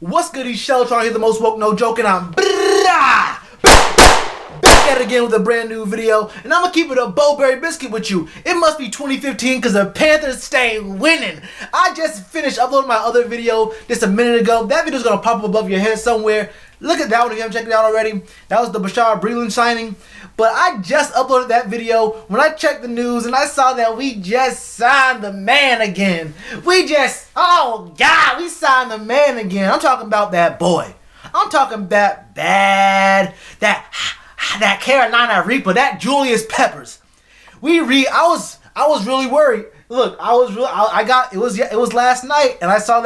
What's good, these Sheltron here, the most woke, no joke, and I'm back at it again with a brand new video, and I'm gonna keep it a Boberry biscuit with you. It must be 2015 because the Panthers stay winning. I just finished uploading my other video just a minute ago. That video's gonna pop up above your head somewhere. Look at that one if you haven't checked it out already. That was the Boberry signing. But I just uploaded that video when I checked the news and I saw that we just signed the man again. Oh God, we signed the man again. I'm talking about that boy. I'm talking about that Carolina Reaper, that Julius Peppers. I was really worried. Look, it was last night and I saw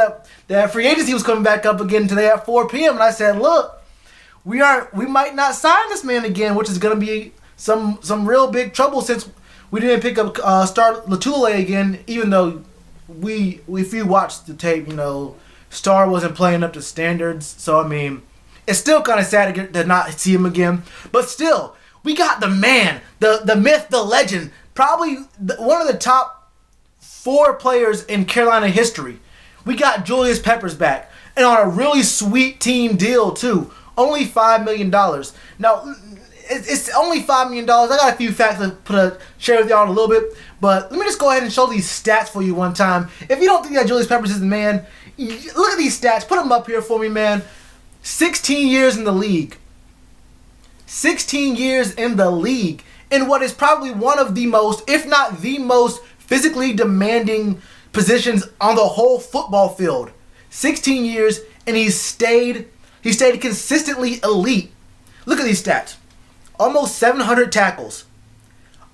that free agency was coming back up again today at 4 p.m. and I said, look, we might not sign this man again, which is going to be some real big trouble since we didn't pick up Star Latule again, even though if you watch the tape, Star wasn't playing up to standards. So, I mean, it's still kind of sad to not see him again. But still, we got the man, the myth, the legend, probably one of the top 4 players in Carolina history. We got Julius Peppers back, and on a really sweet team deal, too. Only $5 million. Now, it's only $5 million. I got a few facts to share with y'all in a little bit. But let me just go ahead and show these stats for you one time. If you don't think that Julius Peppers is the man, look at these stats. Put them up here for me, man. 16 years in the league. 16 years in the league. In what is probably one of the most, if not the most, physically demanding positions on the whole football field. 16 years, and he stayed consistently elite. Look at these stats. Almost 700 tackles,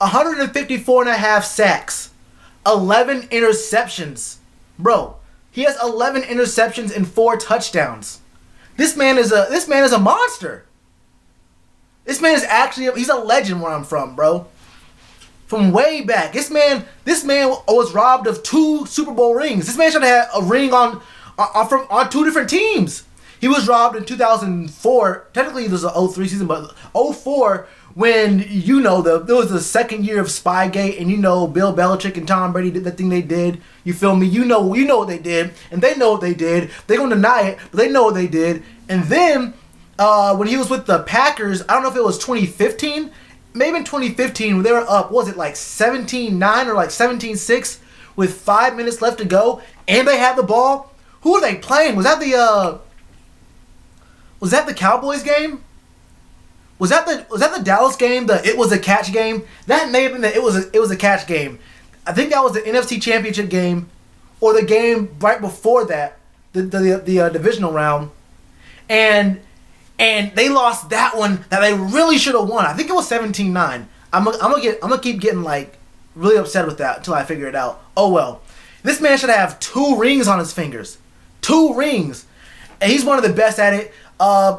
154.5 sacks, 11 interceptions. Bro, he has 11 interceptions and 4 touchdowns. This man is a monster. This man is he's a legend where I'm from, bro. From way back. This man was robbed of 2 Super Bowl rings. This man should have had a ring on 2 different teams. He was robbed in 2004. Technically, it was an 03 season, but 04 when, there was the second year of Spygate, and Bill Belichick and Tom Brady did the thing they did. You feel me? You know what they did, and they know what they did. They're going to deny it, but they know what they did. And then, when he was with the Packers, I don't know if it was 2015, maybe in 2015, when they were up, what was it, like 17-9 or like 17-6 with 5 minutes left to go, and they had the ball? Who were they playing? Was that the Cowboys game? Was that the Dallas game? It was a catch game? That may have been it was a catch game. I think that was the NFC Championship game, or the game right before that, the divisional round, and they lost that one that they really should have won. I think it was 17-9. I'm gonna keep getting like really upset with that until I figure it out. Oh well, this man should have 2 rings on his fingers, 2 rings, and he's one of the best at it.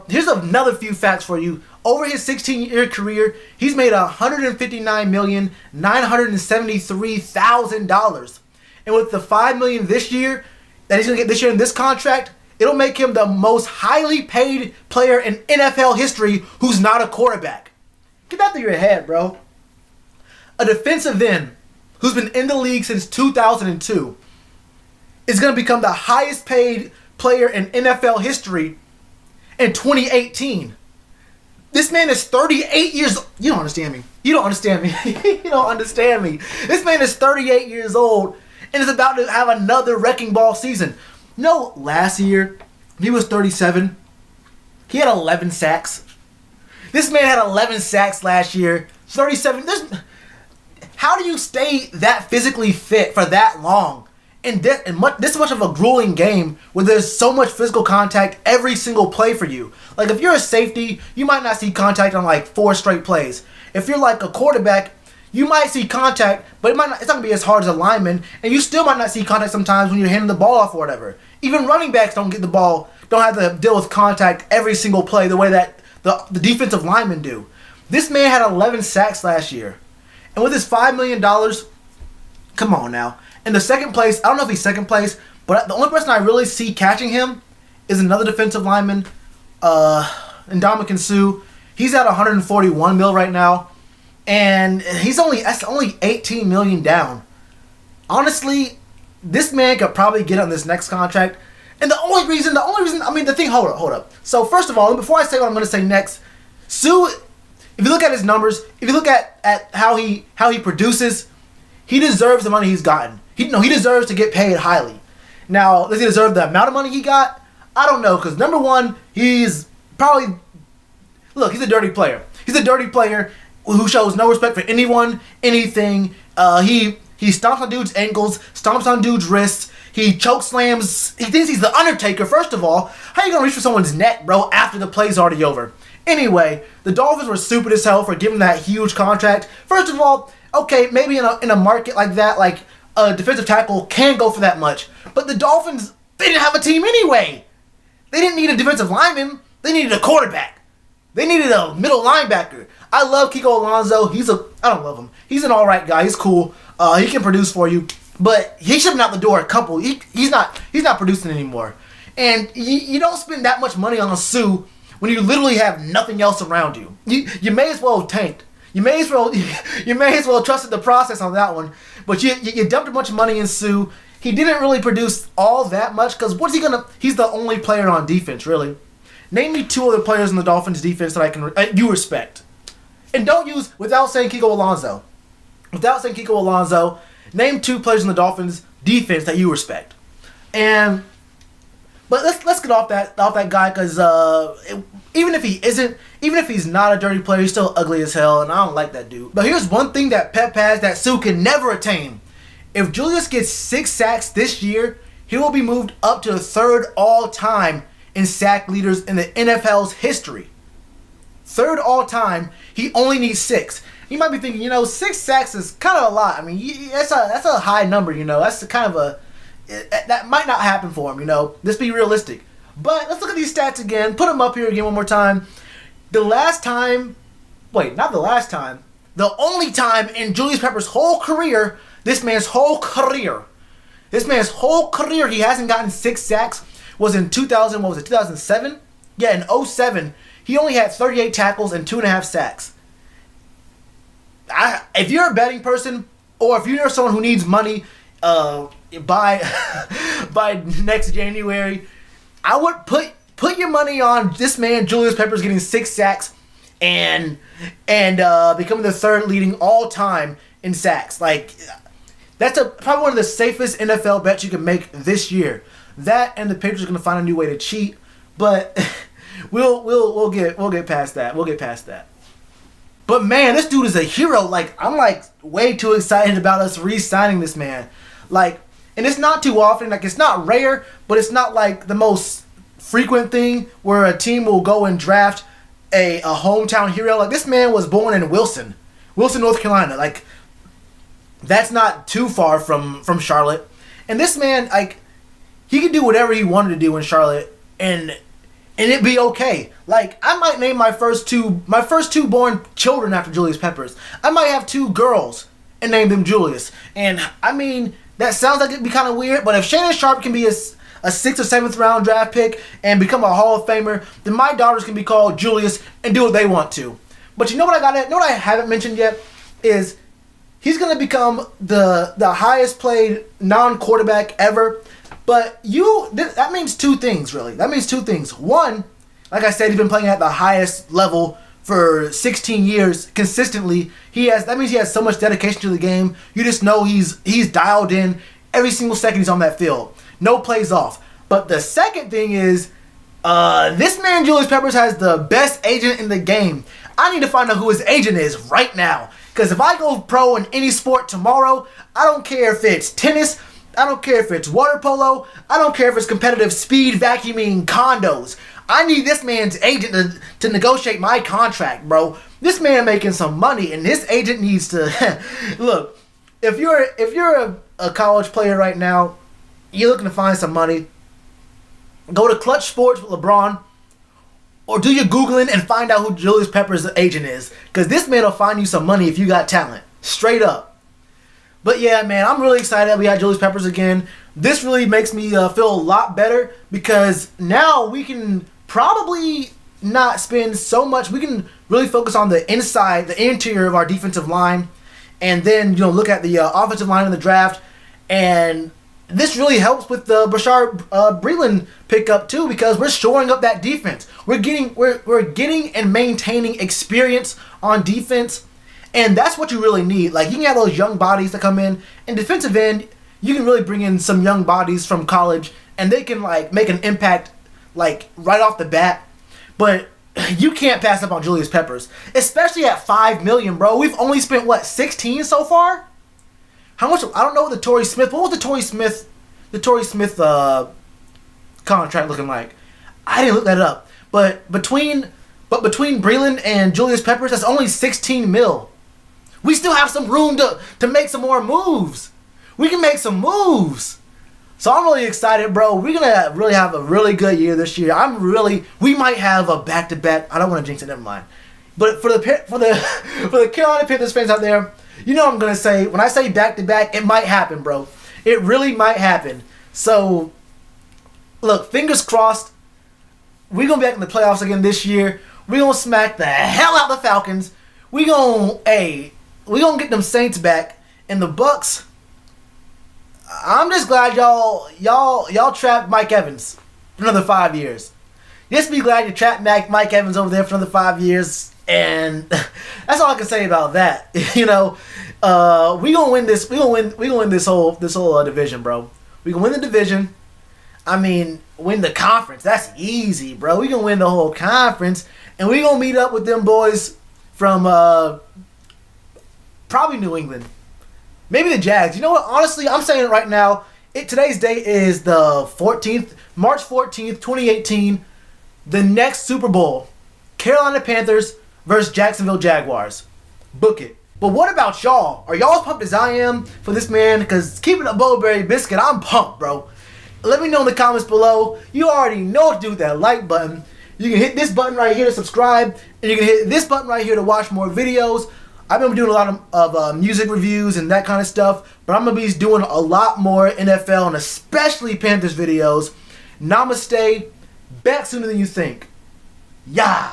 Here's another few facts for you. Over his 16-year career, he's made $159,973,000. And with the $5 million this year that he's gonna get this year in this contract, it'll make him the most highly paid player in NFL history who's not a quarterback. Get that through your head, bro. A defensive end who's been in the league since 2002 is gonna become the highest paid player in NFL history in 2018. This man is 38 years old. You don't understand me. You don't understand me. You don't understand me. This man is 38 years old and is about to have another wrecking ball season. Last year, he was 37. He had 11 sacks. This man had 11 sacks last year. 37. How do you stay that physically fit for that long? And this much of a grueling game where there's so much physical contact every single play for you. Like, if you're a safety, you might not see contact on like 4 straight plays. If you're like a quarterback, you might see contact, but it's not going to be as hard as a lineman, and you still might not see contact sometimes when you're handing the ball off or whatever. Even running backs don't have to deal with contact every single play the way that the defensive linemen do. This man had 11 sacks last year. And with his $5 million, come on now. In the second place, I don't know if he's second place, but the only person I really see catching him is another defensive lineman, Ndamukong Suh. He's at 141 mil right now, and that's only 18 million down. Honestly, this man could probably get on this next contract And the only reason, hold up. So first of all, before I say what I'm going to say next, Sue, if you look at his numbers, if you look at how he produces, he deserves the money he's gotten. He deserves to get paid highly. Now, does he deserve the amount of money he got? I don't know, because number one, he's probably, he's a dirty player. He's a dirty player who shows no respect for anyone, anything. He stomps on dudes' ankles, stomps on dudes' wrists. He choke slams. He thinks he's the Undertaker. First of all, how you gonna reach for someone's neck, bro, after the play's already over? Anyway, the Dolphins were stupid as hell for giving that huge contract. First of all, okay, maybe in a market like that, like a defensive tackle can go for that much. But the Dolphins, they didn't have a team anyway. They didn't need a defensive lineman. They needed a quarterback. They needed a middle linebacker. I love Kiko Alonso. I don't love him. He's an all right guy. He's cool. He can produce for you. But he should have been out the door a couple. He's not producing anymore. And you don't spend that much money on a Sue when you literally have nothing else around you. You may as well have tanked. You may as well trusted the process on that one. But you dumped a bunch of money in Sue. He didn't really produce all that much because he's the only player on defense, really. Name me two other players in the Dolphins defense that you respect. And don't use without saying Kiko Alonso. Without saying Kiko Alonso, name two players in the Dolphins defense that you respect. But let's get off that guy because even if he's not a dirty player, he's still ugly as hell, and I don't like that dude. But here's one thing that Pep has that Sue can never attain. If Julius gets 6 sacks this year, he will be moved up to the third all-time in sack leaders in the NFL's history. Third all-time, he only needs 6. You might be thinking, 6 sacks is kind of a lot. I mean, that's a high number, That's kind of that might not happen for him, Let's be realistic. But let's look at these stats again. Put them up here again one more time. The only time in Julius Peppers' whole career, this man's whole career, he hasn't gotten 6 sacks was in 2007? Yeah, in 2007, he only had 38 tackles and 2.5 sacks. If you're a betting person, or if you're someone who needs money by next January, I would put your money on this man, Julius Peppers, getting 6 sacks and becoming the third leading all time in sacks. Like, that's probably one of the safest NFL bets you can make this year. That and the Patriots are gonna find a new way to cheat, but we'll get past that. We'll get past that. But man, this dude is a hero. Like, I'm way too excited about us re-signing this man. Like, and it's not too often. Like, it's not rare, but it's not like the most frequent thing where a team will go and draft a hometown hero. Like, this man was born in Wilson, North Carolina. Like, that's not too far from Charlotte. And this man, like, he could do whatever he wanted to do in Charlotte, and it'd be okay. Like, I might name my first two born children after Julius Peppers. I might have 2 girls and name them Julius. And I mean, that sounds like it'd be kind of weird, but if Shannon Sharp can be a 6th or 7th round draft pick and become a Hall of Famer, then my daughters can be called Julius and do what they want to. But you know what I haven't mentioned yet is he's gonna become the highest paid non-quarterback ever. But that means 2 things, really. That means 2 things. One, like I said, he's been playing at the highest level for 16 years consistently. That means he has so much dedication to the game. You just know he's dialed in every single second he's on that field. No plays off. But the second thing is, this man, Julius Peppers, has the best agent in the game. I need to find out who his agent is right now. Because if I go pro in any sport tomorrow, I don't care if it's tennis, I don't care if it's water polo, I don't care if it's competitive speed vacuuming condos. I need this man's agent to negotiate my contract, bro. This man making some money, and his agent needs to look. If you're a college player right now, you're looking to find some money, go to Clutch Sports with LeBron, or do your Googling and find out who Julius Peppers' agent is, because this man will find you some money if you got talent, straight up. But yeah, man, I'm really excited that we had Julius Peppers again. This really makes me feel a lot better because now we can probably not spend so much. We can really focus on the interior of our defensive line, and then look at the offensive line in the draft, and this really helps with the Bashard Breeland pickup too, because we're shoring up that defense. We're getting and maintaining experience on defense, and that's what you really need. Like, you can have those young bodies that come in defensive end. You can really bring in some young bodies from college, and they can like make an impact like right off the bat. But you can't pass up on Julius Peppers, especially at $5 million, bro. We've only spent what, 16 so far? How much? I don't know what the Torrey Smith. What was the Torrey Smith contract looking like? I didn't look that up. But between Breeland and Julius Peppers, that's only 16 mil. We still have some room to make some more moves. We can make some moves. So I'm really excited, bro. We're gonna really have a really good year this year. We might have a back-to-back. I don't want to jinx it. Never mind. But for the Carolina Panthers fans out there, you know what I'm gonna say. When I say back-to-back, it might happen, bro. It really might happen. So, look, fingers crossed. We're gonna be back in the playoffs again this year. We're gonna smack the hell out of the Falcons. We gonna get them Saints back, and the Bucks. I'm just glad y'all trapped Mike Evans for another 5 years. Just be glad you trapped Mike Evans over there for another 5 years, and that's all I can say about that. You know, we gonna win this. We gonna win this whole division, bro. We gonna win the division. I mean, win the conference. That's easy, bro. We gonna win the whole conference, and we gonna meet up with them boys from probably New England. Maybe the Jags. You know what? Honestly, I'm saying it right now. Today's date is the 14th, March 14th, 2018. The next Super Bowl, Carolina Panthers versus Jacksonville Jaguars. Book it. But what about y'all? Are y'all as pumped as I am for this man? Because keeping a Boberry biscuit, I'm pumped, bro. Let me know in the comments below. You already know what to do with that like button. You can hit this button right here to subscribe, and you can hit this button right here to watch more videos. I've been doing a lot of music reviews and that kind of stuff, but I'm going to be doing a lot more NFL and especially Panthers videos. Namaste. Back sooner than you think. Yeah.